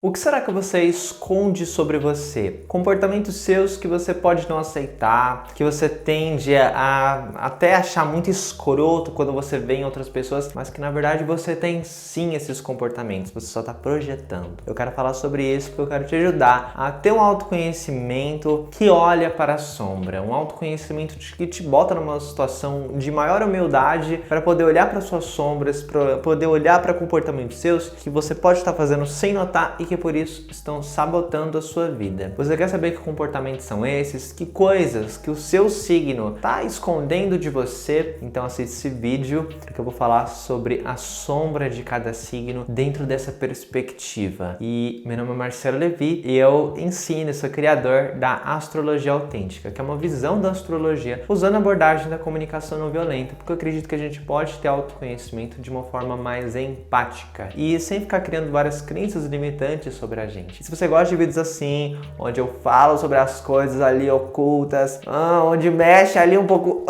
O que será que você esconde sobre você? Comportamentos seus que você pode não aceitar, que você tende a até achar muito escroto quando você vê em outras pessoas, mas que na verdade você tem sim esses comportamentos, você só está projetando. Eu quero falar sobre isso porque eu quero te ajudar a ter um autoconhecimento que olha para a sombra, um autoconhecimento que te bota numa situação de maior humildade para poder olhar para suas sombras, para poder olhar para comportamentos seus que você pode estar fazendo sem notar e que por isso estão sabotando a sua vida. Você quer saber que comportamentos são esses? Que coisas que o seu signo está escondendo de você? Então assiste esse vídeo porque eu vou falar sobre a sombra de cada signo dentro dessa perspectiva. E meu nome é Marcelo Levi e eu ensino, sou criador da Astrologia Autêntica, que é uma visão da astrologia usando a abordagem da comunicação não violenta, porque eu acredito que a gente pode ter autoconhecimento de uma forma mais empática e sem ficar criando várias crenças limitantes sobre a gente. Se você gosta de vídeos assim, onde eu falo sobre as coisas ali ocultas, onde mexe ali um pouco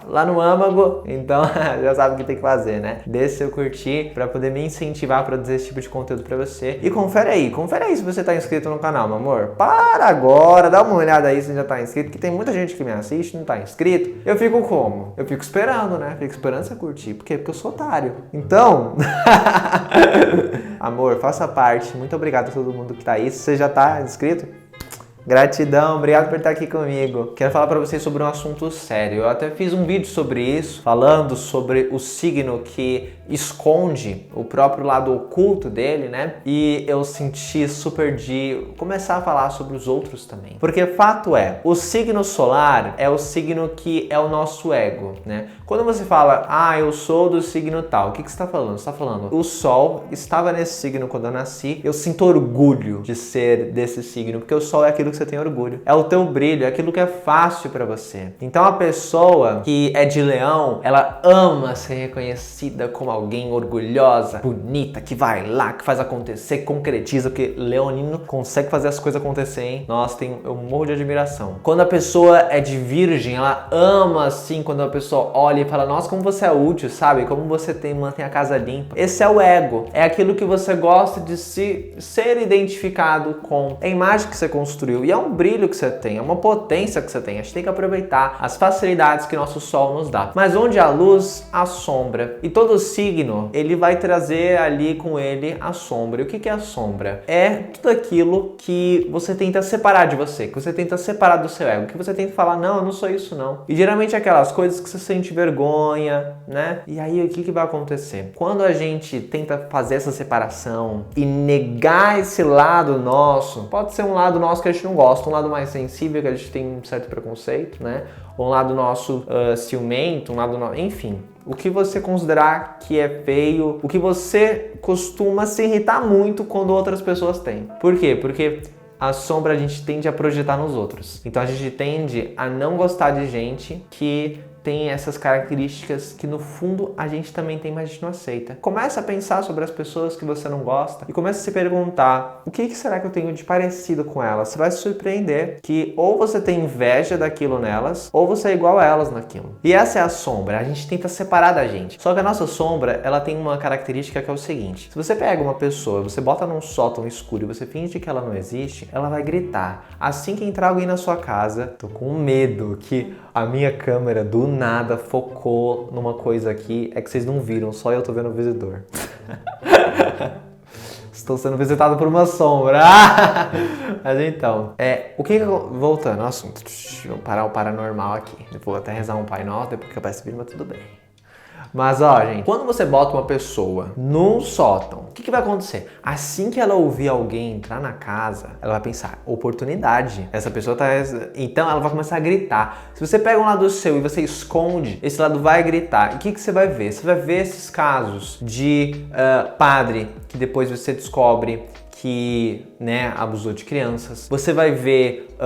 lá no âmago, então já sabe o que tem que fazer, né? Deixa seu curtir para poder me incentivar a produzir esse tipo de conteúdo para você. E confere aí se você tá inscrito no canal, meu amor. Para agora, dá uma olhada aí se já tá inscrito, que tem muita gente que me assiste e não tá inscrito. Eu fico como? Eu fico esperando, né? Fico esperando você curtir. Por quê? Porque eu sou otário. Então, amor, faça parte. Muito obrigado a todo mundo que tá aí. Se você já tá inscrito, gratidão, obrigado por estar aqui comigo. Quero falar para vocês sobre um assunto sério. Eu até fiz um vídeo sobre isso, falando sobre o signo que esconde o próprio lado oculto dele, né? E eu senti super de começar a falar sobre os outros também. Porque fato é, o signo solar é o signo que é o nosso ego, né? Quando você fala, eu sou do signo tal, o que você está falando? Você está falando, o Sol estava nesse signo quando eu nasci, eu sinto orgulho de ser desse signo, porque o Sol é aquilo que você tem orgulho. É o teu brilho, é aquilo que é fácil para você. Então a pessoa que é de Leão, ela ama ser reconhecida como alguém orgulhosa, bonita, que vai lá, que faz acontecer, que concretiza, porque leonino consegue fazer as coisas acontecer, hein? Nossa, eu morro de admiração. Quando a pessoa é de Virgem, ela ama assim, quando a pessoa olha e fala, nossa, como você é útil, sabe? Como você mantém a casa limpa. Esse é o ego. É aquilo que você gosta de ser identificado com. É a imagem que você construiu. E é um brilho que você tem, é uma potência que você tem. A gente tem que aproveitar as facilidades que nosso Sol nos dá. Mas onde há luz, há sombra. E todo signo, ele vai trazer ali com ele a sombra. E o que é a sombra? É tudo aquilo que você tenta separar de você, que você tenta separar do seu ego, que você tenta falar, não, eu não sou isso não. E geralmente é aquelas coisas que você sente vergonha, né? E aí o que vai acontecer? Quando a gente tenta fazer essa separação e negar esse lado nosso, pode ser um lado nosso que a gente não gosta, um lado mais sensível que a gente tem um certo preconceito, né? Ou um lado nosso ciumento, um lado enfim. O que você considerar que é feio, o que você costuma se irritar muito quando outras pessoas têm. Por quê? Porque a sombra a gente tende a projetar nos outros. Então a gente tende a não gostar de gente que tem essas características que no fundo a gente também tem, mas a gente não aceita. Começa a pensar sobre as pessoas que você não gosta e começa a se perguntar, o que será que eu tenho de parecido com elas? Você vai se surpreender que ou você tem inveja daquilo nelas, ou você é igual a elas naquilo. E essa é a sombra, a gente tenta separar da gente. Só que a nossa sombra, ela tem uma característica que é o seguinte, se você pega uma pessoa, você bota num sótão escuro e você finge que ela não existe, ela vai gritar. Assim que entrar alguém na sua casa, tô com medo que a minha câmera do nada focou numa coisa aqui, é que vocês não viram, só eu tô vendo o visitor. Estou sendo visitado por uma sombra. Mas então, voltando ao assunto, vou parar o paranormal aqui. Eu vou até rezar um Pai Nosso, depois que eu peço vídeo, mas tudo bem. Mas gente, quando você bota uma pessoa num sótão, o que vai acontecer? Assim que ela ouvir alguém entrar na casa, ela vai pensar, oportunidade. Essa pessoa então ela vai começar a gritar. Se você pega um lado seu e você esconde, esse lado vai gritar. E o que você vai ver? Você vai ver esses casos de padre que depois você descobre que abusou de crianças. Você vai ver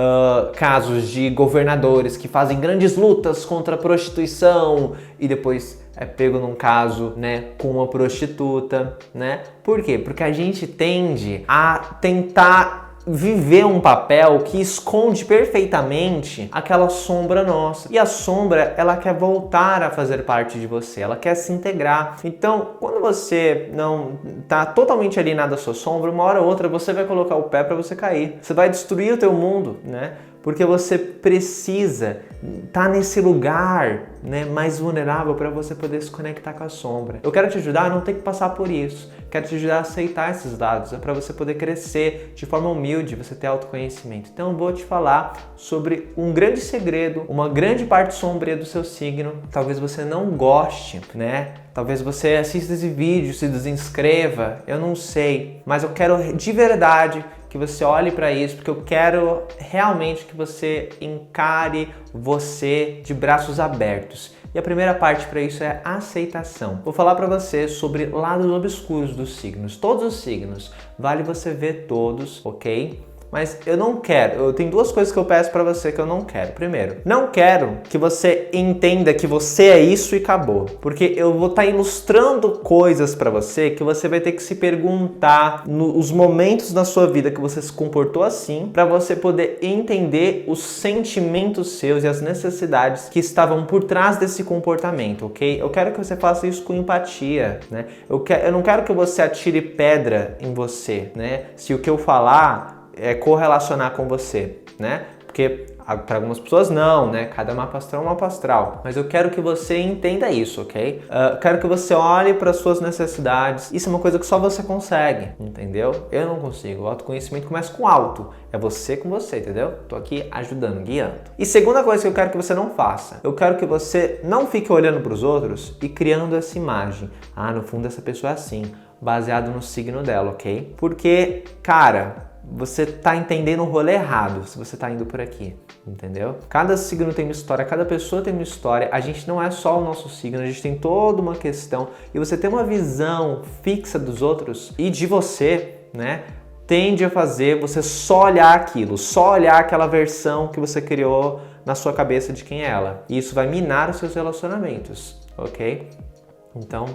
casos de governadores que fazem grandes lutas contra a prostituição e depois é pego num caso, com uma prostituta, né? Por quê? Porque a gente tende a tentar viver um papel que esconde perfeitamente aquela sombra nossa. E a sombra, ela quer voltar a fazer parte de você, ela quer se integrar. Então, quando você não tá totalmente alinhado à sua sombra, uma hora ou outra você vai colocar o pé para você cair. Você vai destruir o teu mundo, né? Porque você precisa estar nesse lugar, né, mais vulnerável para você poder se conectar com a sombra. Eu quero te ajudar a não ter que passar por isso. Quero te ajudar a aceitar esses dados, para você poder crescer de forma humilde, você ter autoconhecimento. Então eu vou te falar sobre um grande segredo, uma grande parte sombria do seu signo. Talvez você não goste, né? Talvez você assista esse vídeo, se desinscreva, eu não sei. Mas eu quero de verdade que você olhe para isso, porque eu quero realmente que você encare você de braços abertos. E a primeira parte para isso é a aceitação. Vou falar para você sobre lados obscuros dos signos. Todos os signos, vale você ver todos, ok? Mas eu tenho duas coisas que eu peço pra você que eu não quero. Primeiro, não quero que você entenda que você é isso e acabou. Porque eu vou estar ilustrando coisas pra você que você vai ter que se perguntar nos momentos da sua vida que você se comportou assim, pra você poder entender os sentimentos seus e as necessidades que estavam por trás desse comportamento, ok? Eu quero que você faça isso com empatia, né? Eu não quero que você atire pedra em você, né? Se o que eu falar correlacionar com você, né? Porque para algumas pessoas não, né? Cada mapa astral é um mapa astral. Mas eu quero que você entenda isso, ok? Quero que você olhe para as suas necessidades. Isso é uma coisa que só você consegue, entendeu? Eu não consigo. O autoconhecimento começa com alto. É você com você, entendeu? Tô aqui ajudando, guiando. E segunda coisa que eu quero que você não faça. Eu quero que você não fique olhando para os outros e criando essa imagem. Ah, no fundo essa pessoa é assim, baseado no signo dela, ok? Porque, cara, você tá entendendo o rolê errado se você tá indo por aqui, entendeu? Cada signo tem uma história, cada pessoa tem uma história, a gente não é só o nosso signo, a gente tem toda uma questão, e você ter uma visão fixa dos outros e de você, né, tende a fazer você só olhar aquilo, só olhar aquela versão que você criou na sua cabeça de quem é ela, e isso vai minar os seus relacionamentos, ok? Então,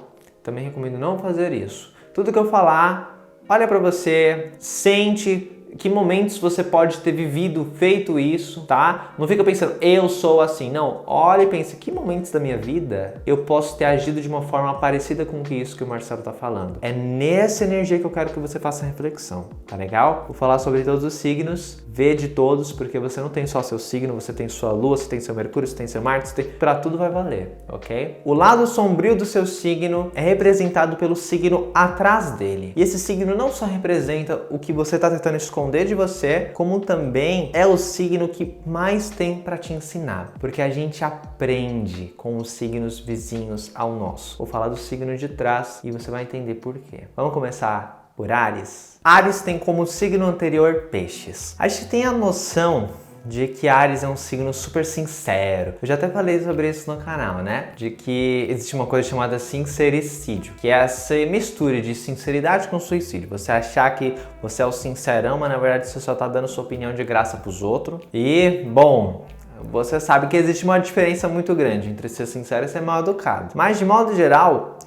também recomendo não fazer isso. Tudo que eu falar, olha para você, sente que momentos você pode ter vivido, feito isso, tá? Não fica pensando, eu sou assim. Não, olha e pense, que momentos da minha vida eu posso ter agido de uma forma parecida com isso que o Marcelo tá falando. É nessa energia que eu quero que você faça a reflexão, tá legal? Vou falar sobre todos os signos, vê de todos, porque você não tem só seu signo, você tem sua lua, você tem seu Mercúrio, você tem seu Marte, pra tudo vai valer, ok? O lado sombrio do seu signo é representado pelo signo atrás dele. E esse signo não só representa o que você tá tentando esconder de você, como também é o signo que mais tem para te ensinar, porque a gente aprende com os signos vizinhos ao nosso. Vou falar do signo de trás e você vai entender por quê. Vamos começar por Áries. Áries tem como signo anterior Peixes. A gente tem a noção de que Áries é um signo super sincero. Eu já até falei sobre isso no canal, né? De que existe uma coisa chamada sincericídio, que é essa mistura de sinceridade com suicídio. Você achar que você é o sincerão, mas na verdade você só tá dando sua opinião de graça pros outros. E, bom, você sabe que existe uma diferença muito grande entre ser sincero e ser mal educado. Mas, de modo geral,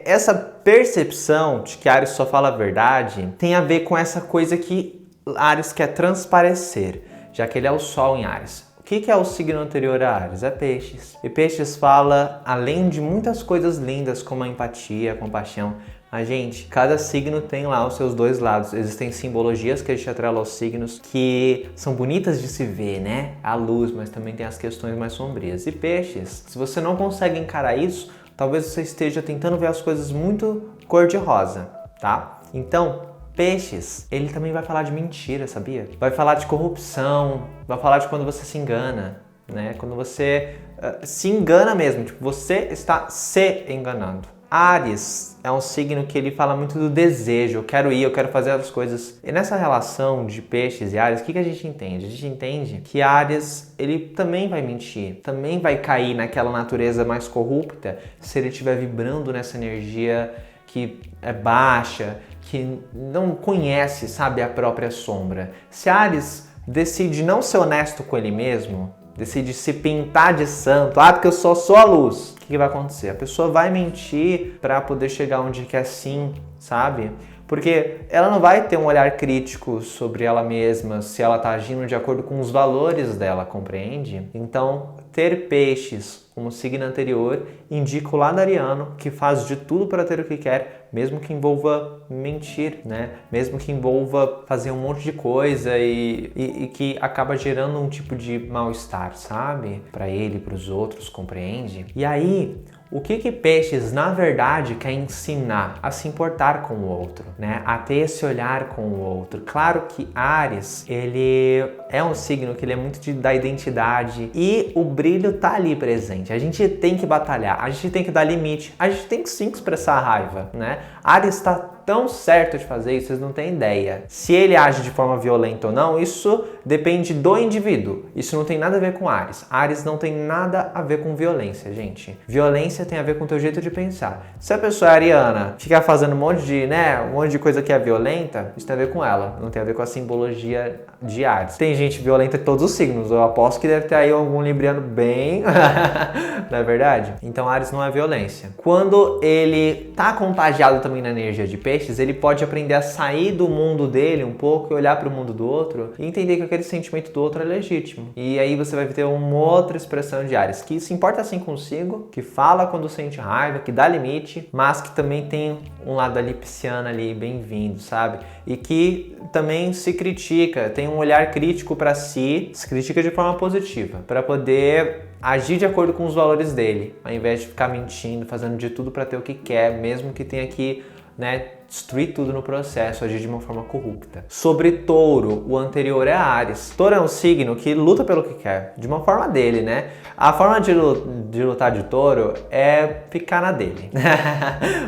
essa percepção de que Áries só fala a verdade tem a ver com essa coisa que Áries quer transparecer, já que ele é o Sol em Áries. O que é o signo anterior a Áries? É Peixes. E Peixes fala, além de muitas coisas lindas, como a empatia, a compaixão, cada signo tem lá os seus dois lados. Existem simbologias que a gente atrela aos signos que são bonitas de se ver, né? A luz, mas também tem as questões mais sombrias. E Peixes, se você não consegue encarar isso, talvez você esteja tentando ver as coisas muito cor-de-rosa, tá? Então, Peixes, ele também vai falar de mentira, sabia? Vai falar de corrupção, vai falar de quando você se engana, né? Quando você se engana mesmo, tipo, você está se enganando. Áries é um signo que ele fala muito do desejo, eu quero ir, eu quero fazer as coisas. E nessa relação de Peixes e Áries, o que a gente entende? A gente entende que Áries, ele também vai mentir, também vai cair naquela natureza mais corrupta se ele estiver vibrando nessa energia que é baixa, que não conhece, sabe, a própria sombra. Se Áries decide não ser honesto com ele mesmo, decide se pintar de santo, porque eu só sou a luz, o que vai acontecer? A pessoa vai mentir para poder chegar onde quer sim, sabe? Porque ela não vai ter um olhar crítico sobre ela mesma se ela está agindo de acordo com os valores dela, compreende? Então, ter peixes como signo anterior indica o lado ariano, que faz de tudo para ter o que quer, mesmo que envolva mentir, né? Mesmo que envolva fazer um monte de coisa e que acaba gerando um tipo de mal-estar, sabe? Para ele, para os outros, compreende? E aí, o que Peixes, na verdade, quer ensinar? A se importar com o outro, né? A ter esse olhar com o outro. Claro que Áries, ele é um signo que ele é muito da identidade e o brilho tá ali presente. A gente tem que batalhar, a gente tem que dar limite, a gente tem que sim expressar a raiva, né? Áries tá tão certo de fazer isso, vocês não têm ideia. Se ele age de forma violenta ou não, isso depende do indivíduo. Isso não tem nada a ver com Áries. Áries não tem nada a ver com violência, gente. Violência tem a ver com o teu jeito de pensar. Se a pessoa é ariana, ficar fazendo um monte de coisa que é violenta, isso tem a ver com ela, não tem a ver com a simbologia de Áries. Tem gente violenta de todos os signos, eu aposto que deve ter aí algum libriano bem... não é verdade? Então Áries não é violência. Quando ele tá contagiado também na energia de Peixes, ele pode aprender a sair do mundo dele um pouco e olhar para o mundo do outro e entender que aquele sentimento do outro é legítimo. E aí você vai ter uma outra expressão de Áries, que se importa assim consigo, que fala quando sente raiva, que dá limite, mas que também tem um lado ali pisciano ali, bem-vindo, sabe? E que também se critica, tem um olhar crítico para si, se critica de forma positiva, para poder agir de acordo com os valores dele, ao invés de ficar mentindo, fazendo de tudo para ter o que quer, mesmo que tenha que, né, destruir tudo no processo, agir de uma forma corrupta. Sobre Touro, o anterior é Áries. Touro é um signo que luta pelo que quer, de uma forma dele, né? A forma de lutar de Touro é ficar na dele.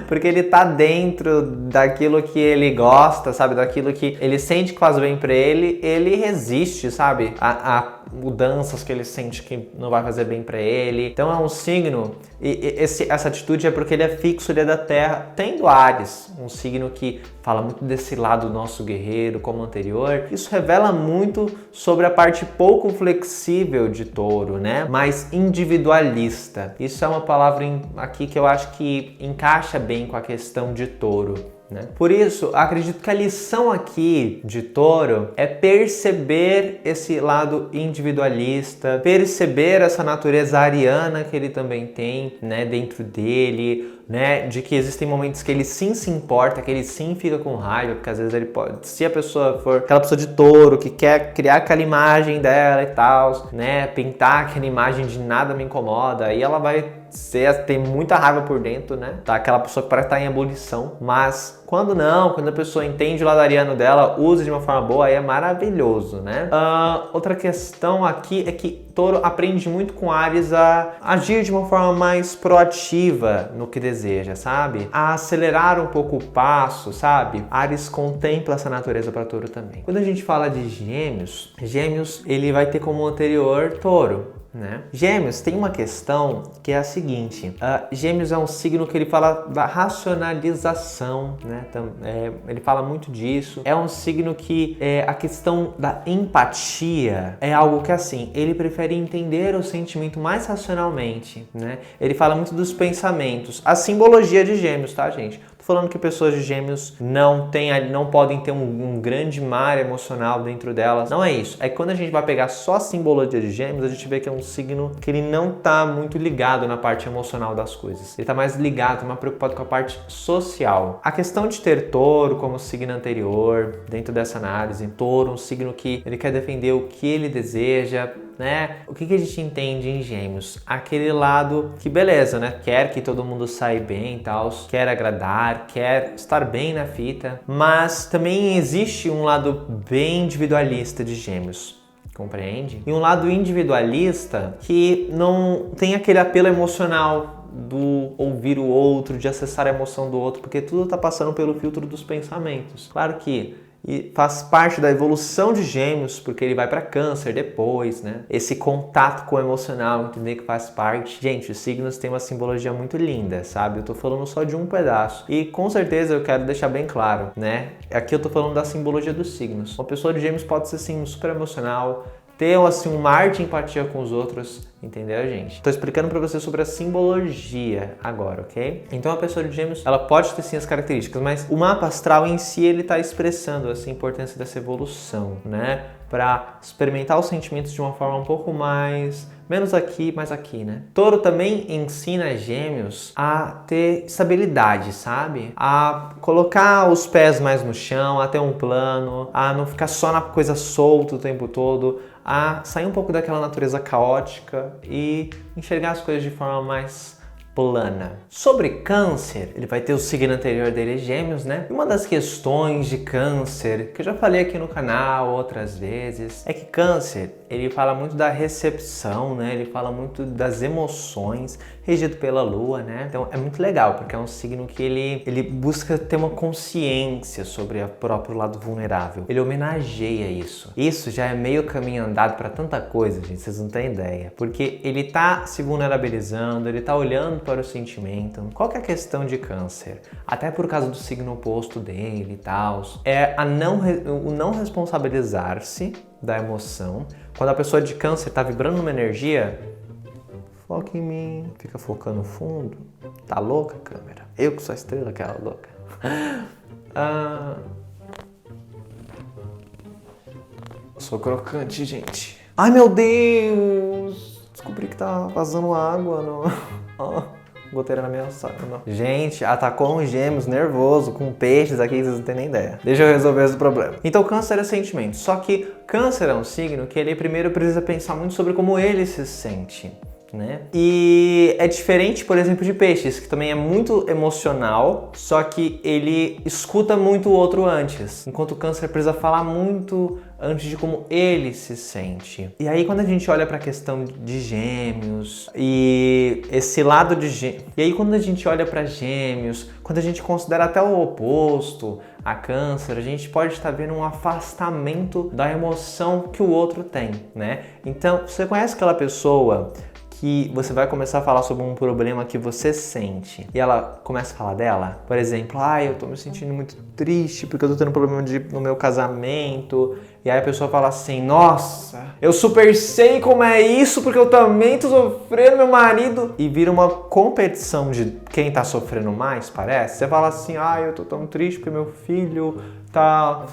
Porque ele tá dentro daquilo que ele gosta, sabe? Daquilo que ele sente que faz bem pra ele, ele resiste, sabe? A mudanças que ele sente que não vai fazer bem pra ele. Então é um signo, essa atitude é porque ele é fixo, ele é da terra, tendo Áries, um signo que fala muito desse lado nosso guerreiro, como o anterior. Isso revela muito sobre a parte pouco flexível de Touro, né? Mais individualista. Isso é uma palavra aqui que eu acho que encaixa bem com a questão de Touro, né? Por isso, acredito que a lição aqui de Touro é perceber esse lado individualista, perceber essa natureza ariana que ele também tem, né, dentro dele, né, de que existem momentos que ele sim se importa, que ele sim fica com raiva, porque às vezes ele pode, se a pessoa for aquela pessoa de Touro que quer criar aquela imagem dela e tal, né, pintar aquela imagem de nada me incomoda, aí ela vai ter muita raiva por dentro, né? Tá aquela pessoa que parece estar em ebulição, mas quando a pessoa entende o lado ariano dela, usa de uma forma boa, aí é maravilhoso, né? Outra questão aqui é que Touro aprende muito com Áries a agir de uma forma mais proativa no que deseja, sabe? A acelerar um pouco o passo, sabe? Áries contempla essa natureza para Touro também. Quando a gente fala de Gêmeos, ele vai ter como anterior Touro, né? Gêmeos tem uma questão que é a seguinte: Gêmeos é um signo que ele fala da racionalização, né? Ele fala muito disso. É um signo que a questão da empatia é algo que, assim, ele prefere entender o sentimento mais racionalmente, né? Ele fala muito dos pensamentos. A simbologia de Gêmeos, tá, gente? Falando que pessoas de Gêmeos não podem ter um grande mar emocional dentro delas. Não é isso. É que quando a gente vai pegar só a simbologia de Gêmeos, a gente vê que é um signo que ele não tá muito ligado na parte emocional das coisas. Ele tá mais ligado, mais preocupado com a parte social. A questão de ter Touro como signo anterior, dentro dessa análise, Touro, um signo que ele quer defender o que ele deseja, né? O que a gente entende em Gêmeos? Aquele lado que, beleza, né? Quer que todo mundo saia bem e tal, quer agradar, quer estar bem na fita, mas também existe um lado bem individualista de Gêmeos, compreende? E um lado individualista que não tem aquele apelo emocional do ouvir o outro, de acessar a emoção do outro, porque tudo tá passando pelo filtro dos pensamentos. Claro que e faz parte da evolução de Gêmeos, porque ele vai para Câncer depois, né? Esse contato com o emocional, entender que faz parte. Gente, os signos têm uma simbologia muito linda, sabe? Eu tô falando só de um pedaço. E com certeza eu quero deixar bem claro, né? Aqui eu tô falando da simbologia dos signos. Uma pessoa de Gêmeos pode ser, sim, super emocional, ter assim um mar de empatia com os outros, entendeu, gente? Tô explicando pra você sobre a simbologia agora, ok? Então a pessoa de Gêmeos, ela pode ter sim as características, mas o mapa astral em si, ele tá expressando essa importância dessa evolução, né? Pra experimentar os sentimentos de uma forma um pouco mais... menos aqui, mais aqui, né? Touro também ensina Gêmeos a ter estabilidade, sabe? A colocar os pés mais no chão, a ter um plano, a não ficar só na coisa solta o tempo todo, a sair um pouco daquela natureza caótica e enxergar as coisas de forma mais plana. Sobre Câncer, ele vai ter o signo anterior dele, Gêmeos, né? E uma das questões de Câncer, que eu já falei aqui no canal outras vezes, é que Câncer, ele fala muito da recepção, né? Ele fala muito das emoções, regido pela Lua, né? Então é muito legal, porque é um signo que ele busca ter uma consciência sobre o próprio lado vulnerável. Ele homenageia isso. Isso já é meio caminho andado para tanta coisa, gente, vocês não têm ideia. Porque ele tá se vulnerabilizando, ele tá olhando para o sentimento. Qual que é a questão de Câncer? Até por causa do signo oposto dele e tal. É o não responsabilizar-se da emoção. Quando a pessoa de Câncer tá vibrando numa energia, foca em mim, fica focando no fundo. Tá louca, câmera? Eu que sou a estrela, aquela louca. Sou crocante, gente. Ai, meu Deus! Descobri que tá vazando água no... goteira na minha saca, não. Gente, atacou um Gêmeos nervoso, com peixes aqui, vocês não têm nem ideia. Deixa eu resolver esse problema. Então, Câncer é sentimento. Só que Câncer é um signo que ele primeiro precisa pensar muito sobre como ele se sente, né? E é diferente, por exemplo, de Peixes, que também é muito emocional, só que ele escuta muito o outro antes. Enquanto o Câncer precisa falar muito antes de como ele se sente. E aí quando a gente olha para a questão de Gêmeos e esse lado de Gêmeos, e aí quando a gente olha para Gêmeos, quando a gente considera até o oposto, a Câncer, a gente pode estar vendo um afastamento da emoção que o outro tem, né? Então, você conhece aquela pessoa que você vai começar a falar sobre um problema que você sente e ela começa a falar dela? Por exemplo, eu tô me sentindo muito triste porque eu tô tendo problema no meu casamento. E aí a pessoa fala assim, nossa, eu super sei como é isso porque eu também tô sofrendo, meu marido. E vira uma competição de quem tá sofrendo mais, parece. Você fala assim, eu tô tão triste porque meu filho tá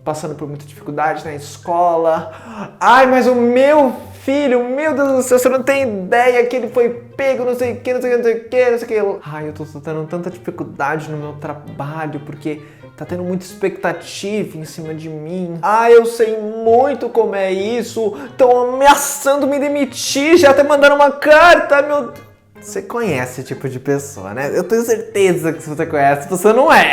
passando por muita dificuldade na escola. Mas o meu filho, meu Deus do céu, você não tem ideia que ele foi pego, não sei o que, não sei o que, não sei o que, não sei o que. Eu tô tendo tanta dificuldade no meu trabalho porque tá tendo muita expectativa em cima de mim. Eu sei muito como é isso. Estão ameaçando me demitir, já até mandaram uma carta, meu... Você conhece esse tipo de pessoa, né? Eu tenho certeza que você conhece, você não é.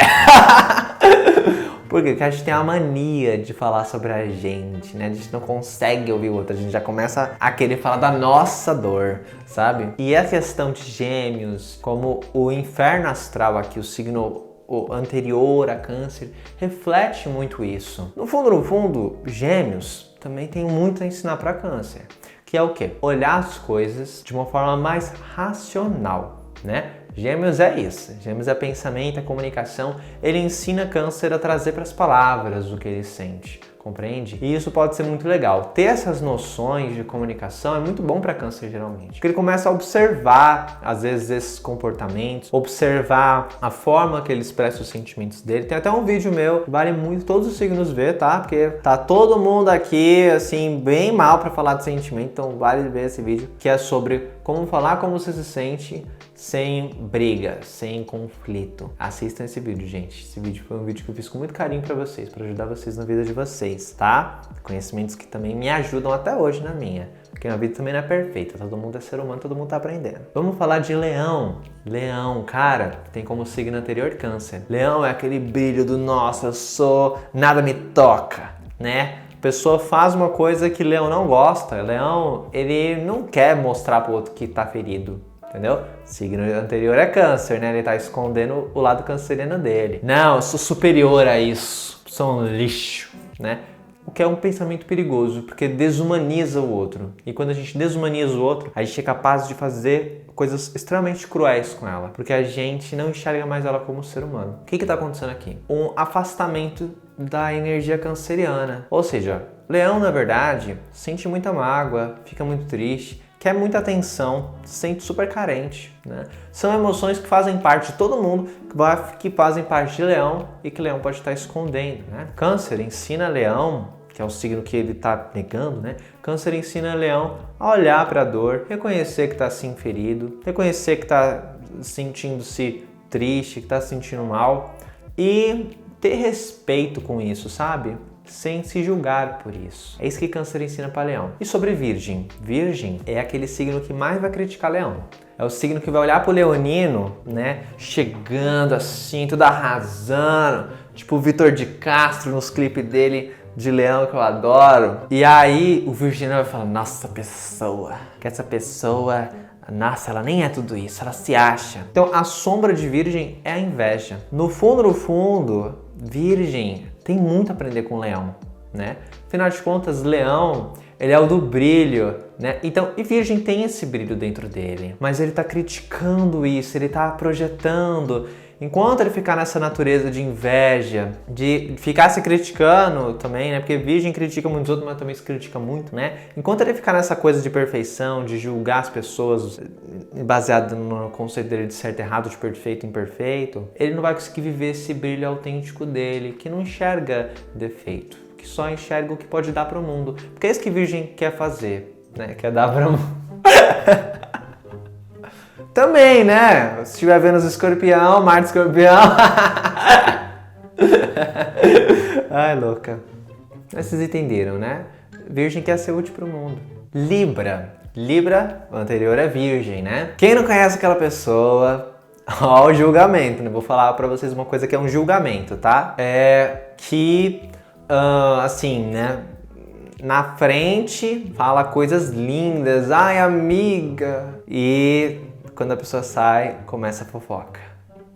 Por quê? Porque a gente tem a mania de falar sobre a gente, né? A gente não consegue ouvir o outro, a gente já começa a querer falar da nossa dor, sabe? E a questão de Gêmeos, como o inferno astral aqui, o signo anterior a Câncer, reflete muito isso. No fundo, Gêmeos também tem muito a ensinar para Câncer, que é o quê? Olhar as coisas de uma forma mais racional, né? Gêmeos é isso. Gêmeos é pensamento, é comunicação. Ele ensina Câncer a trazer para as palavras o que ele sente. Compreende? E isso pode ser muito legal. Ter essas noções de comunicação é muito bom para Câncer, geralmente. Porque ele começa a observar, às vezes, esses comportamentos, observar a forma que ele expressa os sentimentos dele. Tem até um vídeo meu, vale muito todos os signos ver, tá? Porque tá todo mundo aqui, assim, bem mal para falar de sentimento, então vale ver esse vídeo, que é sobre como falar como você se sente sem briga, sem conflito. Assistam esse vídeo, gente. Esse vídeo foi um vídeo que eu fiz com muito carinho pra vocês, pra ajudar vocês na vida de vocês, tá? Conhecimentos que também me ajudam até hoje na minha. Porque a vida também não é perfeita, todo mundo é ser humano, todo mundo tá aprendendo. Vamos falar de Leão. Leão, cara, tem como signo anterior Câncer. Leão é aquele brilho do nossa, eu sou, nada me toca, né? A pessoa faz uma coisa que Leão não gosta. Leão, ele não quer mostrar pro outro que tá ferido. Entendeu? Signo anterior é Câncer, né? Ele tá escondendo o lado canceriano dele. Não, eu sou superior a isso. Sou um lixo, né? o que é um pensamento perigoso, porque desumaniza o outro. E quando a gente desumaniza o outro, a gente é capaz de fazer coisas extremamente cruéis com ela, porque a gente não enxerga mais ela como ser humano. O que está acontecendo aqui? Um afastamento da energia canceriana. Ou seja, Leão, na verdade, sente muita mágoa, fica muito triste, quer muita atenção, se sente super carente, né? São emoções que fazem parte de todo mundo, que fazem parte de Leão e que Leão pode estar escondendo, né? Câncer ensina Leão, que é o signo que ele está negando, né? Câncer ensina Leão a olhar para a dor, reconhecer que está assim ferido, reconhecer que está sentindo-se triste, que está se sentindo mal e ter respeito com isso, sabe? Sem se julgar por isso. É isso que Câncer ensina para Leão. E sobre Virgem? Virgem é aquele signo que mais vai criticar Leão. É o signo que vai olhar pro leonino, né? Chegando assim, tudo arrasando, tipo o Vitor de Castro nos clipes dele de Leão, que eu adoro. E aí o virginiano vai falar, nossa pessoa, que essa pessoa, nossa, ela nem é tudo isso, ela se acha. Então a sombra de Virgem é a inveja. No fundo, Virgem tem muito a aprender com Leão, né? Afinal de contas, Leão, ele é o do brilho, né? Então, e Virgem tem esse brilho dentro dele, mas ele tá criticando isso, ele tá projetando. Enquanto ele ficar nessa natureza de inveja, de ficar se criticando também, né? Porque Virgem critica muitos outros, mas também se critica muito, né? Enquanto ele ficar nessa coisa de perfeição, de julgar as pessoas baseado no conceito dele de certo e errado, de perfeito e imperfeito, ele não vai conseguir viver esse brilho autêntico dele, que não enxerga defeito, que só enxerga o que pode dar para o mundo. Porque é isso que Virgem quer fazer, né? Quer dar para o mundo. Também, né? Se estiver vendo os Escorpião, Marte Escorpião. Ai, louca. Mas vocês entenderam, né? Virgem quer ser útil pro mundo. Libra. Libra, o anterior é Virgem, né? Quem não conhece aquela pessoa, ó o julgamento, né? Vou falar pra vocês uma coisa que é um julgamento, tá? É que, assim, né? Na frente, fala coisas lindas. Ai, amiga. E quando a pessoa sai, começa a fofoca,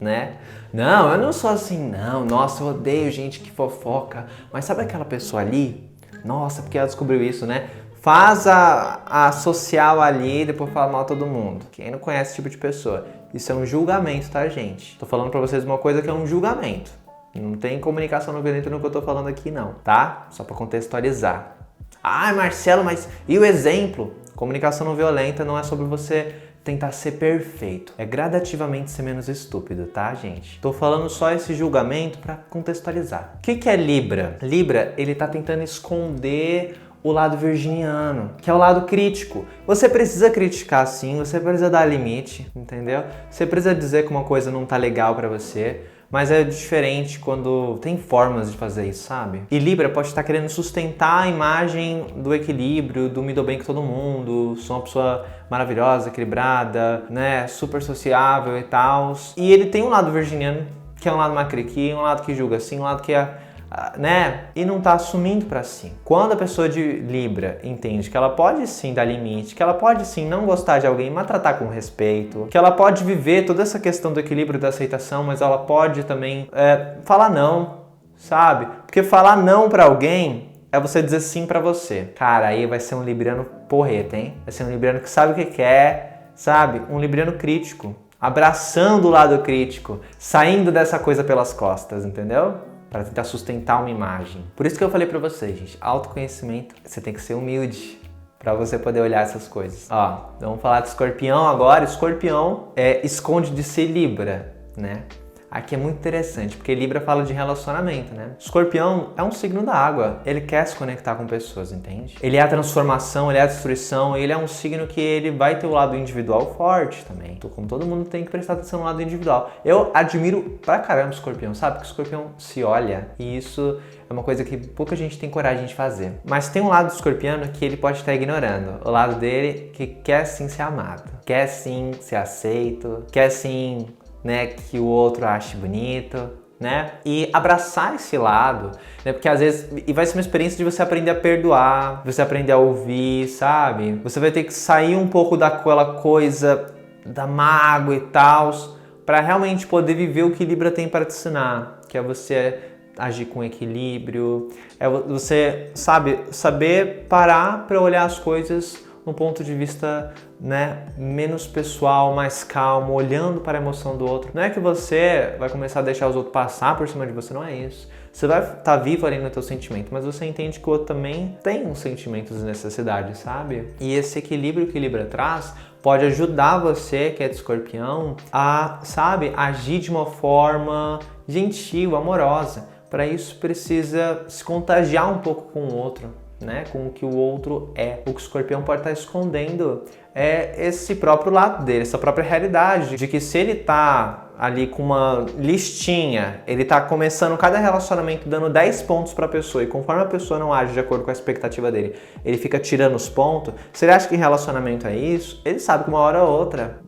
né? Não, eu não sou assim, não. Nossa, eu odeio gente que fofoca. Mas sabe aquela pessoa ali? Nossa, porque ela descobriu isso, né? Faz a social ali e depois fala mal todo mundo. Quem não conhece esse tipo de pessoa? Isso é um julgamento, tá, gente? Tô falando pra vocês uma coisa que é um julgamento. Não tem comunicação não violenta no que eu tô falando aqui, não, tá? Só pra contextualizar. Ai, Marcelo, mas e o exemplo? Comunicação não violenta não é sobre você tentar ser perfeito. É gradativamente ser menos estúpido, tá, gente? Tô falando só esse julgamento pra contextualizar. O que é Libra? Libra, ele tá tentando esconder o lado virginiano, que é o lado crítico. Você precisa criticar sim, você precisa dar limite, entendeu? Você precisa dizer que uma coisa não tá legal pra você, mas é diferente quando tem formas de fazer isso, sabe? E Libra pode estar querendo sustentar a imagem do equilíbrio, do me dou bem com todo mundo, sou uma pessoa maravilhosa, equilibrada, né, super sociável e tal. E ele tem um lado virginiano, que é um lado macriqui, um lado que julga assim, um lado que é, né, e não tá assumindo pra si. Quando a pessoa de Libra entende que ela pode sim dar limite, que ela pode sim não gostar de alguém, mas tratar com respeito, que ela pode viver toda essa questão do equilíbrio da aceitação, mas ela pode também falar não, sabe? Porque falar não pra alguém é você dizer sim pra você. Cara, aí vai ser um libriano porreta, hein? Vai ser um libriano que sabe o que quer, sabe? Um libriano crítico, abraçando o lado crítico, saindo dessa coisa pelas costas, entendeu? Para tentar sustentar uma imagem. Por isso que eu falei pra vocês, gente, autoconhecimento, você tem que ser humilde para você poder olhar essas coisas. Ó, vamos falar de Escorpião agora. Escorpião esconde de ser Libra, né? Aqui é muito interessante, porque Libra fala de relacionamento, né? Escorpião é um signo da água, ele quer se conectar com pessoas, entende? Ele é a transformação, ele é a destruição, ele é um signo que ele vai ter o lado individual forte também. Então, como todo mundo tem que prestar atenção no lado individual. Eu admiro pra caramba o Escorpião, sabe? Que o Escorpião se olha e isso é uma coisa que pouca gente tem coragem de fazer. Mas tem um lado do escorpiano que ele pode estar ignorando. O lado dele que quer sim ser amado, quer sim ser aceito, quer sim, né, que o outro ache bonito, né? E abraçar esse lado, né? Porque às vezes e vai ser uma experiência de você aprender a perdoar, você aprender a ouvir, sabe? Você vai ter que sair um pouco daquela coisa da mágoa e tal, para realmente poder viver o que Libra tem para te ensinar, que é você agir com equilíbrio, é você, sabe, saber parar para olhar as coisas num ponto de vista, né, menos pessoal, mais calmo, olhando para a emoção do outro. Não é que você vai começar a deixar os outros passar por cima de você, não é isso. Você vai estar vivo ali no teu sentimento, mas você entende que o outro também tem uns sentimentos e necessidades, sabe? E esse equilíbrio que Libra traz pode ajudar você, que é de Escorpião, a, sabe, agir de uma forma gentil, amorosa. Para isso precisa se contagiar um pouco com o outro, né? Com o que o outro é. O que o Escorpião pode estar escondendo é esse próprio lado dele, essa própria realidade, de que se ele tá ali com uma listinha, ele tá começando cada relacionamento dando 10 pontos pra pessoa, e conforme a pessoa não age de acordo com a expectativa dele, ele fica tirando os pontos. Se ele acha que relacionamento é isso, ele sabe que uma hora ou outra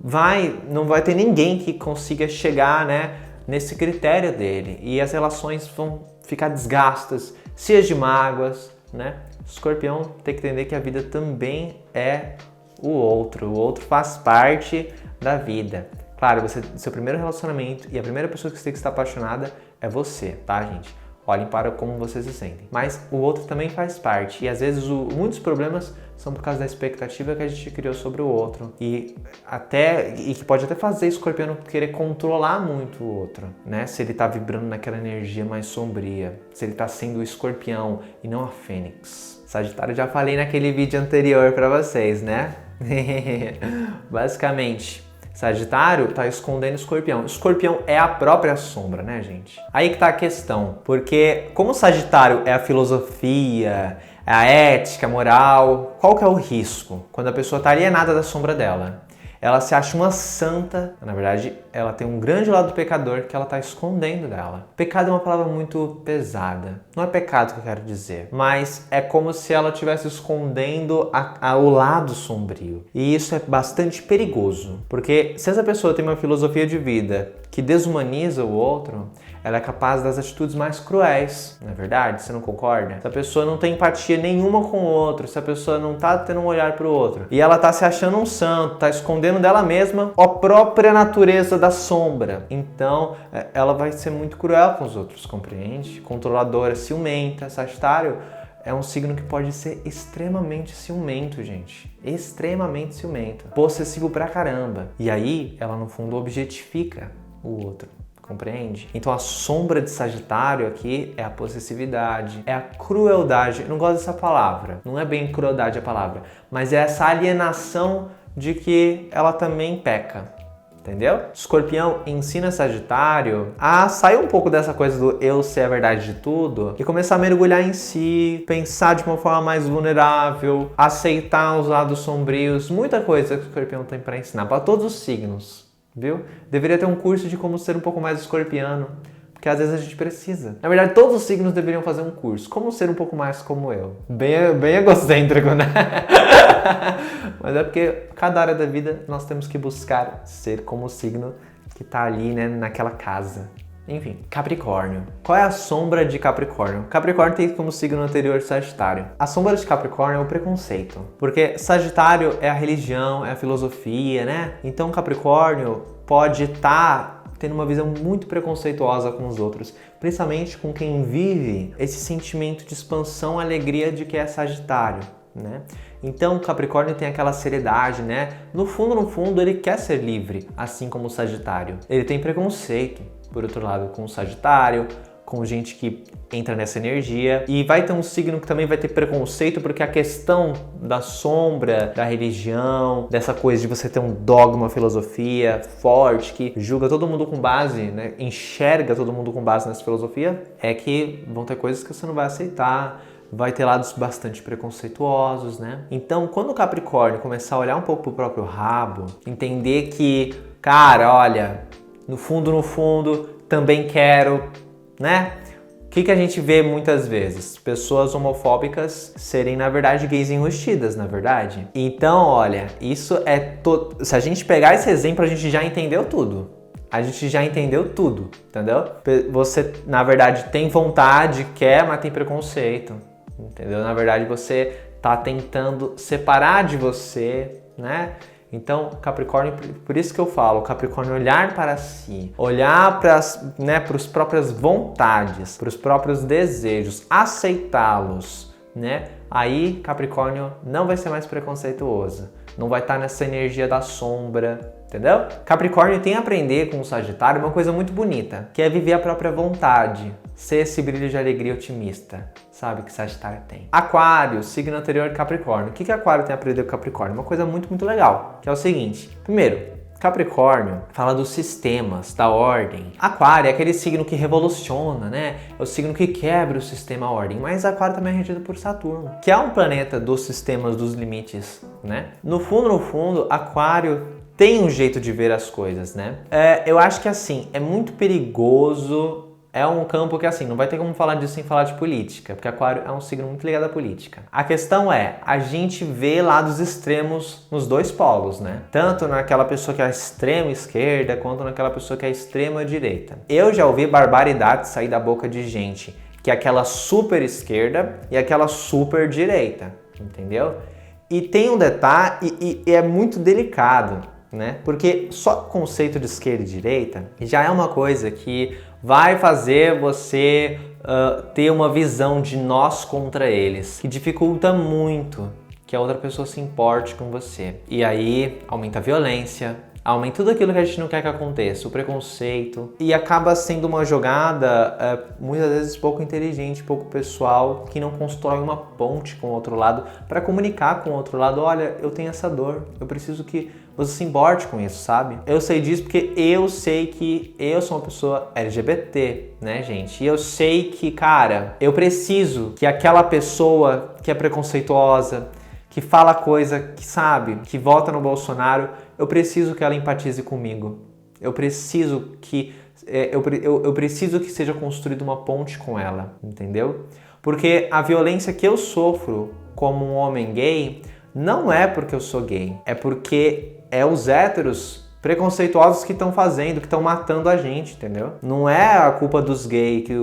não vai ter ninguém que consiga chegar, né, nesse critério dele, e as relações vão ficar desgastas, cheias de mágoas, né? O Escorpião tem que entender que a vida também é o outro faz parte da vida. Claro, seu primeiro relacionamento e a primeira pessoa que você tem que estar apaixonada é você, tá, gente? Olhem para como você se sente. Mas o outro também faz parte, e às vezes muitos problemas são por causa da expectativa que a gente criou sobre o outro, e que pode até fazer o Escorpião querer controlar muito o outro, né? Se ele tá vibrando naquela energia mais sombria, se ele tá sendo o Escorpião e não a Fênix. Sagitário, já falei naquele vídeo anterior para vocês, né? Basicamente, Sagitário tá escondendo Escorpião. Escorpião é a própria sombra, né, gente? Aí que tá a questão, porque como Sagitário é a filosofia, é a ética, a moral, qual que é o risco? Quando a pessoa tá alienada da sombra dela, ela se acha uma santa, na verdade, ela tem um grande lado pecador que ela tá escondendo dela. Pecado é uma palavra muito pesada. Não é pecado que eu quero dizer, mas é como se ela estivesse escondendo o lado sombrio. E isso é bastante perigoso, porque se essa pessoa tem uma filosofia de vida que desumaniza o outro, ela é capaz das atitudes mais cruéis, não é verdade? Você não concorda? Se a pessoa não tem empatia nenhuma com o outro, se a pessoa não tá tendo um olhar pro outro, e ela tá se achando um santo, tá escondendo dela mesma a própria natureza da sombra, então ela vai ser muito cruel com os outros, compreende? Controladora, ciumenta. Sagitário é um signo que pode ser extremamente ciumento, gente. Extremamente ciumento. Possessivo pra caramba. E aí, ela no fundo objetifica o outro. Compreende? Então a sombra de Sagitário aqui é a possessividade, é a crueldade. Eu não gosto dessa palavra, não é bem crueldade a palavra, mas é essa alienação de que ela também peca. Entendeu? Escorpião ensina Sagitário a sair um pouco dessa coisa do eu ser a verdade de tudo e começar a mergulhar em si, pensar de uma forma mais vulnerável, aceitar os lados sombrios, muita coisa que o Escorpião tem para ensinar para todos os signos. Viu? Deveria ter um curso de como ser um pouco mais escorpiano, porque às vezes a gente precisa. Na verdade, todos os signos deveriam fazer um curso. Como ser um pouco mais como eu. Bem egocêntrico, né? Mas é porque cada área da vida nós temos que buscar ser como o signo que tá ali, né, naquela casa. Enfim, Capricórnio. Qual é a sombra de Capricórnio? Capricórnio tem como signo anterior Sagitário. A sombra de Capricórnio é o preconceito. Porque Sagitário é a religião, é a filosofia, né? Então Capricórnio pode estar tendo uma visão muito preconceituosa com os outros. Principalmente com quem vive esse sentimento de expansão, alegria de que é Sagitário, né? Então Capricórnio tem aquela seriedade, né? No fundo, ele quer ser livre, assim como o Sagitário. Ele tem preconceito, por outro lado, com o Sagitário, com gente que entra nessa energia. E vai ter um signo que também vai ter preconceito, porque a questão da sombra, da religião, dessa coisa de você ter um dogma, uma filosofia forte, que julga todo mundo com base, né? Enxerga todo mundo com base nessa filosofia, é que vão ter coisas que você não vai aceitar, vai ter lados bastante preconceituosos, né? Então, quando o Capricórnio começar a olhar um pouco pro próprio rabo, entender que, cara, olha, no fundo, também quero, né? O que a gente vê muitas vezes? Pessoas homofóbicas serem, na verdade, gays enrustidas, na verdade. Então, olha, isso é... Se a gente pegar esse exemplo, a gente já entendeu tudo. A gente já entendeu tudo, entendeu? Você, na verdade, tem vontade, quer, mas tem preconceito, entendeu? Na verdade, você tá tentando separar de você, né? Então, Capricórnio, por isso que eu falo, Capricórnio olhar para si, olhar para as próprias vontades, para os próprios desejos, aceitá-los, né? Aí Capricórnio não vai ser mais preconceituoso, não vai estar nessa energia da sombra, entendeu? Capricórnio tem a aprender com o Sagitário uma coisa muito bonita, que é viver a própria vontade, ser esse brilho de alegria otimista, sabe, que Sagitário tem. Aquário, signo anterior de Capricórnio. O que Aquário tem a aprender com Capricórnio? Uma coisa muito, muito legal, que é o seguinte. Primeiro, Capricórnio fala dos sistemas, da ordem. Aquário é aquele signo que revoluciona, né? É o signo que quebra o sistema, a ordem. Mas Aquário também é regido por Saturno, que é um planeta dos sistemas, dos limites, né? No fundo, Aquário tem um jeito de ver as coisas, né? Eu acho que assim, é muito perigoso. É um campo que assim, não vai ter como falar disso sem falar de política, porque Aquário é um signo muito ligado à política. A questão é, a gente vê lados extremos nos dois polos, né? Tanto naquela pessoa que é a extrema esquerda, quanto naquela pessoa que é a extrema direita. Eu já ouvi barbaridade sair da boca de gente que é aquela super esquerda e aquela super direita, entendeu? E tem um detalhe, e é muito delicado, né? Porque só o conceito de esquerda e direita já é uma coisa que vai fazer você ter uma visão de nós contra eles, que dificulta muito que a outra pessoa se importe com você. E aí aumenta a violência, aumenta tudo aquilo que a gente não quer que aconteça, o preconceito, e acaba sendo uma jogada muitas vezes pouco inteligente, pouco pessoal, que não constrói uma ponte com o outro lado para comunicar com o outro lado. Olha, eu tenho essa dor, eu preciso que você se importe com isso, sabe? Eu sei disso porque eu sei que eu sou uma pessoa LGBT, né, gente? E eu sei que, cara, eu preciso que aquela pessoa que é preconceituosa, que fala coisa, que sabe, que vota no Bolsonaro, eu preciso que ela empatize comigo. Eu preciso que eu preciso que seja construída uma ponte com ela, entendeu? Porque a violência que eu sofro como um homem gay não é porque eu sou gay, é porque é os héteros preconceituosos que estão fazendo, que estão matando a gente, entendeu? Não é a culpa dos gays que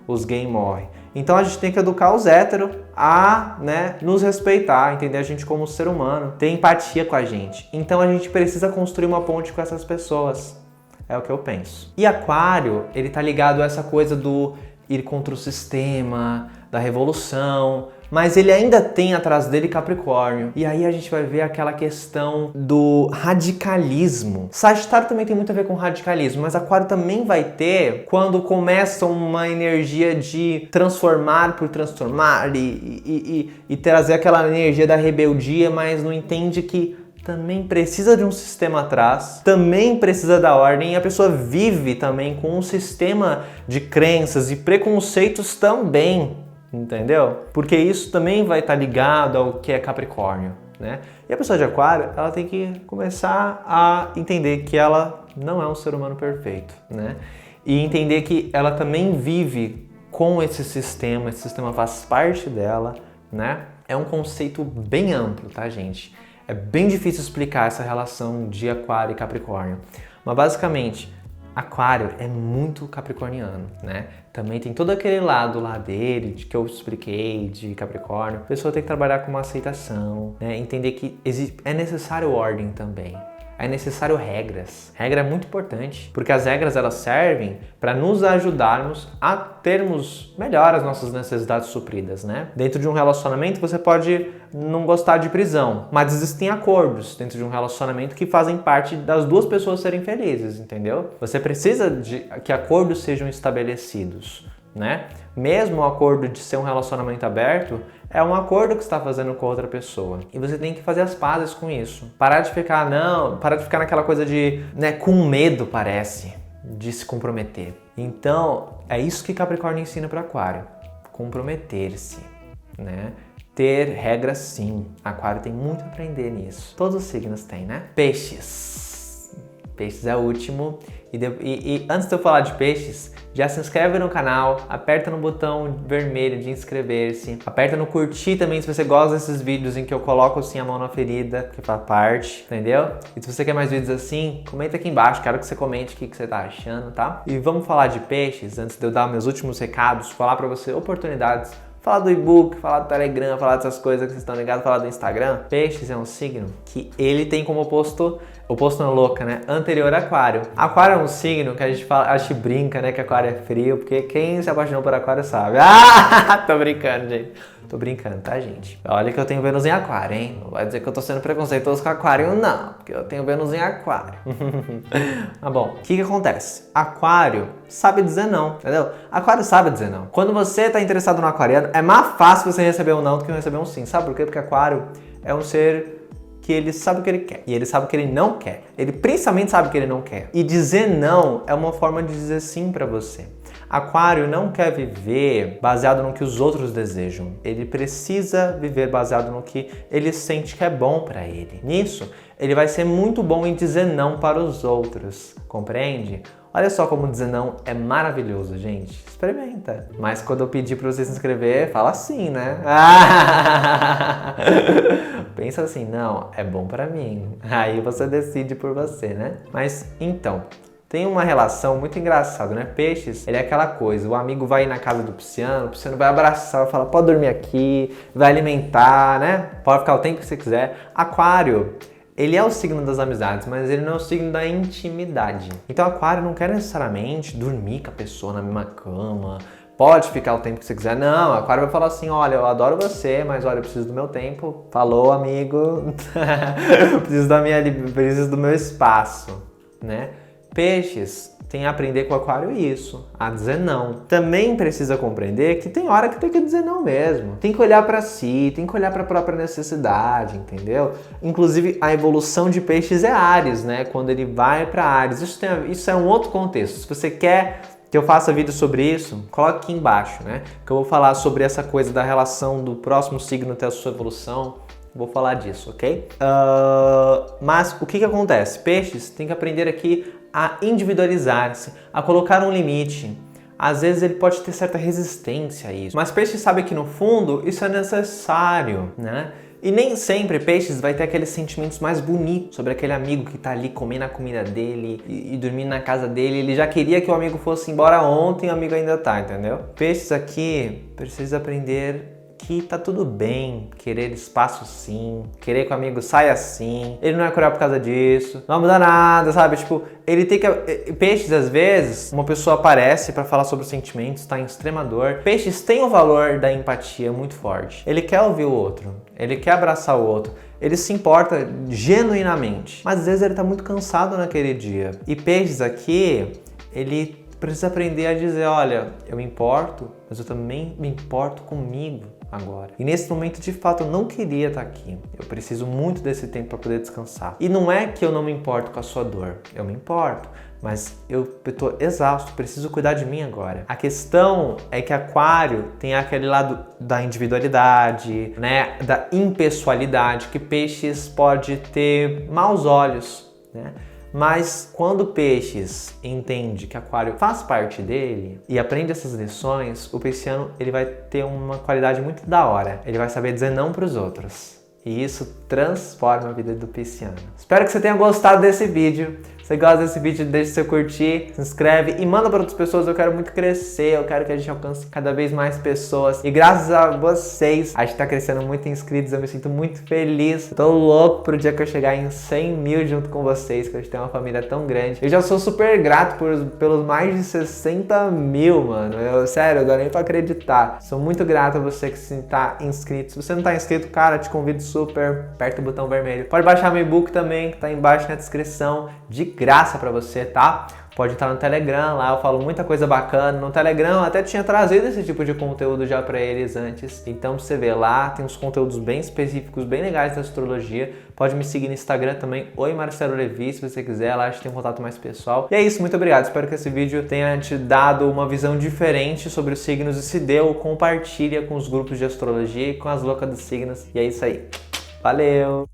os gays morrem. Então a gente tem que educar os héteros a, né, nos respeitar, entender a gente como ser humano, ter empatia com a gente. Então a gente precisa construir uma ponte com essas pessoas. É o que eu penso. E Aquário, ele tá ligado a essa coisa do ir contra o sistema, da revolução, mas ele ainda tem atrás dele Capricórnio. E aí a gente vai ver aquela questão do radicalismo. Sagitário também tem muito a ver com radicalismo, mas Aquário também vai ter quando começa uma energia de transformar por transformar e trazer aquela energia da rebeldia, mas não entende que também precisa de um sistema atrás, também precisa da ordem, e a pessoa vive também com um sistema de crenças e preconceitos também, entendeu? Porque isso também vai estar ligado ao que é Capricórnio, né? E a pessoa de Aquário, ela tem que começar a entender que ela não é um ser humano perfeito, né? E entender que ela também vive com esse sistema faz parte dela, né? É um conceito bem amplo, tá, gente? É bem difícil explicar essa relação de Aquário e Capricórnio, mas basicamente Aquário é muito capricorniano, né? Também tem todo aquele lado lá dele, que eu expliquei, de Capricórnio. A pessoa tem que trabalhar com uma aceitação, né? Entender que é necessário ordem também. É necessário regras. Regra é muito importante, porque as regras elas servem para nos ajudarmos a termos melhor as nossas necessidades supridas, né? Dentro de um relacionamento você pode não gostar de prisão, mas existem acordos dentro de um relacionamento que fazem parte das duas pessoas serem felizes, entendeu? Você precisa de que acordos sejam estabelecidos, né? Mesmo o acordo de ser um relacionamento aberto é um acordo que você está fazendo com outra pessoa. E você tem que fazer as pazes com isso. Parar de ficar naquela coisa de, né, com medo, parece, de se comprometer. Então, é isso que Capricórnio ensina para Aquário. Comprometer-se, né? Ter regras sim. Aquário tem muito a aprender nisso. Todos os signos têm, né? Peixes. Peixes é o último. E antes de eu falar de peixes, já se inscreve no canal, aperta no botão vermelho de inscrever-se, aperta no curtir também se você gosta desses vídeos em que eu coloco assim a mão na ferida, que faz parte, entendeu? E se você quer mais vídeos assim, comenta aqui embaixo, quero que você comente o que você tá achando, tá? E vamos falar de peixes, antes de eu dar meus últimos recados, falar pra você oportunidades Falar do e-book, falar do Telegram, falar dessas coisas que vocês estão ligados, falar do Instagram. Peixes é um signo que ele tem como oposto não louca, né? Anterior a Aquário. Aquário é um signo que a gente brinca, né? Que Aquário é frio, porque quem se apaixonou por Aquário sabe. Ah, tô brincando, gente. Tô brincando, tá, gente? Olha que eu tenho Vênus em Aquário, hein? Não vai dizer que eu tô sendo preconceituoso com Aquário, não. Porque eu tenho Vênus em Aquário. Mas bom, o que acontece? Aquário sabe dizer não, entendeu? Aquário sabe dizer não. Quando você tá interessado no aquariano, é mais fácil você receber um não do que receber um sim. Sabe por quê? Porque Aquário é um ser que ele sabe o que ele quer e ele sabe o que ele não quer. Ele principalmente sabe o que ele não quer. E dizer não é uma forma de dizer sim pra você. Aquário não quer viver baseado no que os outros desejam. Ele precisa viver baseado no que ele sente que é bom para ele. Nisso, ele vai ser muito bom em dizer não para os outros. Compreende? Olha só como dizer não é maravilhoso, gente. Experimenta. Mas quando eu pedir para você se inscrever, fala assim, né? Pensa assim, não, é bom para mim. Aí você decide por você, né? Mas então, tem uma relação muito engraçada, né? Peixes, ele é aquela coisa, o amigo vai ir na casa do pisciano, o pisciano vai abraçar, vai falar, pode dormir aqui, vai alimentar, né? Pode ficar o tempo que você quiser. Aquário, ele é o signo das amizades, mas ele não é o signo da intimidade. Então Aquário não quer necessariamente dormir com a pessoa na mesma cama, pode ficar o tempo que você quiser. Não, Aquário vai falar assim, olha, eu adoro você, mas olha, eu preciso do meu tempo. Falou, amigo. preciso do meu espaço, né? Peixes tem a aprender com o Aquário isso, a dizer não. Também precisa compreender que tem hora que tem que dizer não mesmo. Tem que olhar pra si, tem que olhar pra própria necessidade, entendeu? Inclusive, a evolução de Peixes é Áries, né? Quando ele vai pra Áries. Isso é um outro contexto. Se você quer que eu faça vídeo sobre isso, coloque aqui embaixo, né? Que eu vou falar sobre essa coisa da relação do próximo signo até a sua evolução. Vou falar disso, ok? Mas o que acontece? Peixes tem que aprender aqui a individualizar-se, a colocar um limite. Às vezes ele pode ter certa resistência a isso, mas Peixes sabe que no fundo isso é necessário, né? E nem sempre Peixes vai ter aqueles sentimentos mais bonitos sobre aquele amigo que tá ali comendo a comida dele e dormindo na casa dele. Ele já queria que o amigo fosse embora ontem e o amigo ainda tá, entendeu? Peixes aqui precisa aprender que tá tudo bem querer espaço sim, querer que o amigo saia sim, ele não é cruel por causa disso, não vai mudar nada, sabe? Tipo, ele tem que... Peixes, às vezes, uma pessoa aparece pra falar sobre os sentimentos, tá em extrema dor. Peixes tem o valor da empatia muito forte. Ele quer ouvir o outro, ele quer abraçar o outro, ele se importa genuinamente, mas às vezes ele tá muito cansado naquele dia. E Peixes aqui, ele precisa aprender a dizer, olha, eu me importo, mas eu também me importo comigo agora. E nesse momento, de fato, eu não queria estar aqui. Eu preciso muito desse tempo para poder descansar. E não é que eu não me importo com a sua dor. Eu me importo, mas eu tô exausto, preciso cuidar de mim agora. A questão é que Aquário tem aquele lado da individualidade, né, da impessoalidade, que Peixes pode ter maus olhos, né? Mas quando Peixes entende que Aquário faz parte dele e aprende essas lições, o pisciano ele vai ter uma qualidade muito da hora. Ele vai saber dizer não para os outros. E isso transforma a vida do pisciano. Espero que você tenha gostado desse vídeo. Se você gosta desse vídeo, deixa seu curtir, se inscreve e manda para outras pessoas. Eu quero muito crescer, eu quero que a gente alcance cada vez mais pessoas. E graças a vocês, a gente tá crescendo muito em inscritos, eu me sinto muito feliz. Eu tô louco pro dia que eu chegar em 100 mil junto com vocês, que a gente tem uma família tão grande. Eu já sou super grato pelos mais de 60 mil, mano. Sério, eu não dou nem pra acreditar. Sou muito grato a você que tá inscrito. Se você não tá inscrito, cara, te convido super, aperta o botão vermelho. Pode baixar meu e-book também, que tá embaixo na descrição, de graça pra você, tá? Pode estar no Telegram, lá eu falo muita coisa bacana. No Telegram eu até tinha trazido esse tipo de conteúdo já pra eles antes. Então pra você ver lá, tem uns conteúdos bem específicos, bem legais da astrologia. Pode me seguir no Instagram também, Oi Marcelo Levi, se você quiser, lá a gente tem um contato mais pessoal. E é isso, muito obrigado. Espero que esse vídeo tenha te dado uma visão diferente sobre os signos. E se deu, compartilha com os grupos de astrologia e com as loucas dos signos. E é isso aí. Valeu!